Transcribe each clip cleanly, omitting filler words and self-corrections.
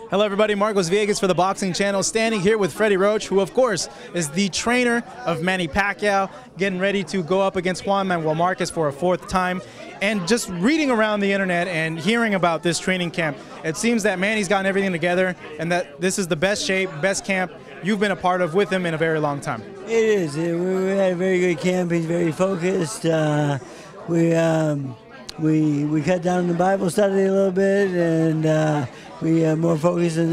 Hello everybody, Marcos Villegas for the Boxing Channel, standing here with Freddie Roach, who of course is the trainer of Manny Pacquiao, getting ready to go up against Juan Manuel Marquez for a fourth time. And just reading around the internet and hearing about this training camp, it seems that Manny's gotten everything together and that this is the best shape, best camp you've been a part of with him in a very long time. It is. We had a very good camp. He's very focused. We cut down the Bible study a little bit, and we are more focused on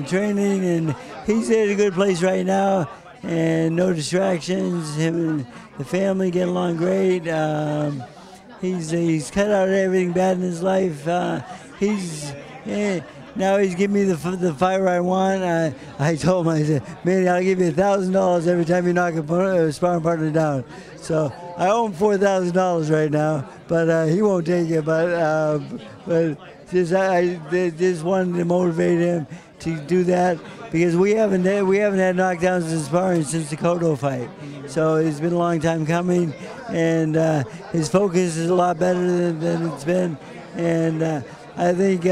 the training. And he's at a good place right now, and no distractions. Him and the family get along great. He's cut out everything bad in his life. Now he's giving me the fighter I want. I told him, I said, man, I'll give you $1,000 every time you knock a sparring partner down. So I owe him $4,000 right now, but he won't take it. But I just wanted to motivate him to do that, because we haven't had knockdowns in sparring since the Cotto fight. So it's been a long time coming, and his focus is a lot better than it's been. And I think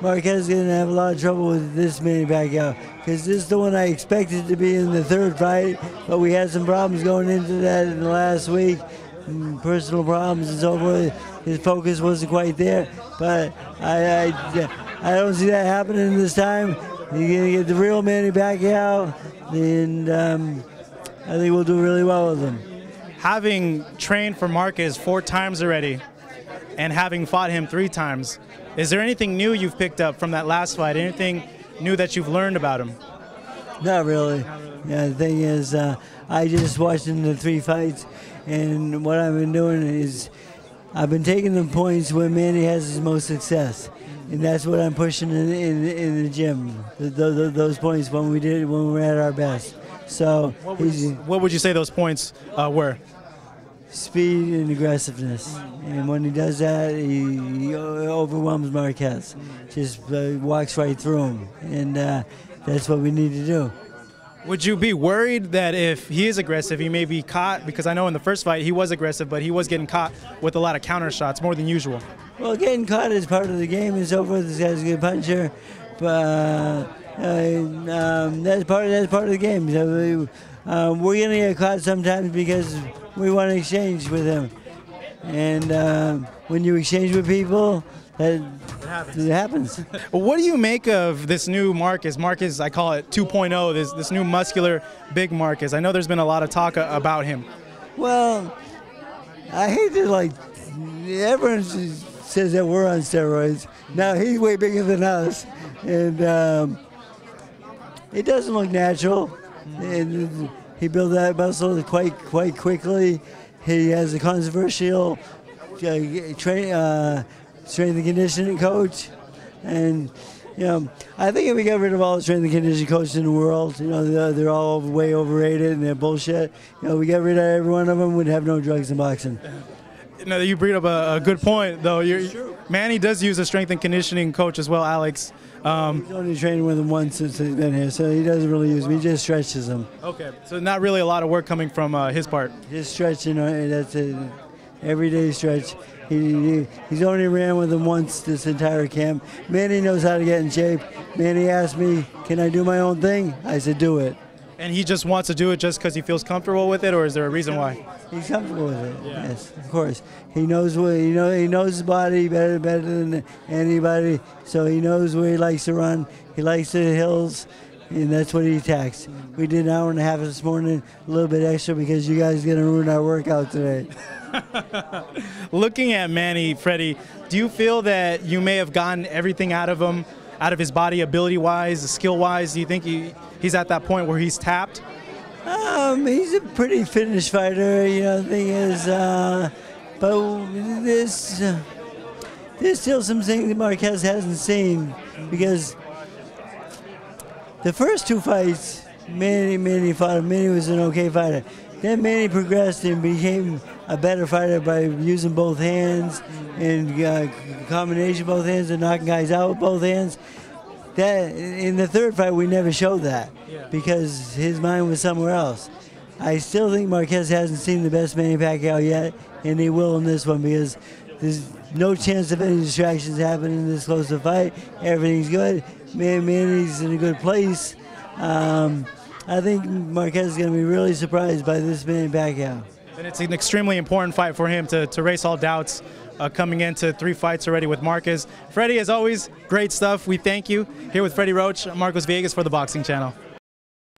Marquez is going to have a lot of trouble with this Manny Pacquiao, because this is the one I expected to be in the third fight, but we had some problems going into that in the last week, personal problems and so forth. His focus wasn't quite there, but I don't see that happening this time. You're going to get the real Manny Pacquiao, and I think we'll do really well with him. Having trained for Marquez 4 times already, and having fought him 3 times, is there anything new you've picked up from that last fight? Anything new that you've learned about him? Not really. Yeah, the thing is, I just watched him the 3 fights, and what I've been doing is I've been taking the points where Manny has his most success, and that's what I'm pushing in the gym. Those points when we were at our best. So what would you say those points were? Speed and aggressiveness, and when he does that, he overwhelms Marquez. Just walks right through him, and that's what we need to do. Would you be worried that if he is aggressive, he may be caught? Because I know in the first fight he was aggressive, but he was getting caught with a lot of counter shots, more than usual. Well, getting caught is part of the game and so forth. This guy's a good puncher, but that's part of the game. So we're going to get caught sometimes because we want to exchange with him. And when you exchange with people, it happens. What do you make of this new Marquez? Marquez, I call it 2.0, this new muscular, big Marquez. I know there's been a lot of talk about him. Well, I hate to, everyone says that we're on steroids. Now, he's way bigger than us. And it doesn't look natural. And he built that muscle quite quickly. He has a controversial strength and conditioning coach, and I think if we got rid of all the strength and conditioning coaches in the world, they're all way overrated and they're bullshit. We got rid of every one of them, we'd have no drugs in boxing. No, you bring up a good point, though. Manny does use a strength and conditioning coach as well, Alex. He's only trained with him once since he's been here, so he doesn't really use him. He just stretches him. Okay, so not really a lot of work coming from his part. Just stretching, that's it. Everyday stretch. He's only ran with him once this entire camp. Manny knows how to get in shape. Manny asked me, can I do my own thing? I said, do it. And he just wants to do it just because he feels comfortable with it, or is there a reason why? He's comfortable with it. Yeah. Yes, of course. He knows he knows his body better than anybody. So he knows where he likes to run. He likes the hills, and that's what he attacks. We did an hour and a half this morning, a little bit extra because you guys are gonna ruin our workout today. Looking at Manny, Freddie, do you feel that you may have gotten everything out of him, out of his body, ability-wise, skill-wise? Do you think he's at that point where he's tapped? He's a pretty finished fighter. The thing is, but there's still some things that Marquez hasn't seen, because the first 2 fights, Manny fought him. Manny was an okay fighter. Then Manny progressed and became a better fighter by using both hands and combination of both hands and knocking guys out with both hands. That in the third fight we never showed that, because his mind was somewhere else. I still think Marquez hasn't seen the best Manny Pacquiao yet, and he will in this one, because there's no chance of any distractions happening in this close of fight. Everything's good. Manny's in a good place. I think Marquez is going to be really surprised by this Manny Pacquiao. And it's an extremely important fight for him to erase all doubts coming into 3 fights already with Marquez. Freddie, as always, great stuff. We thank you. Here with Freddie Roach, Marcos Villegas for the Boxing Channel.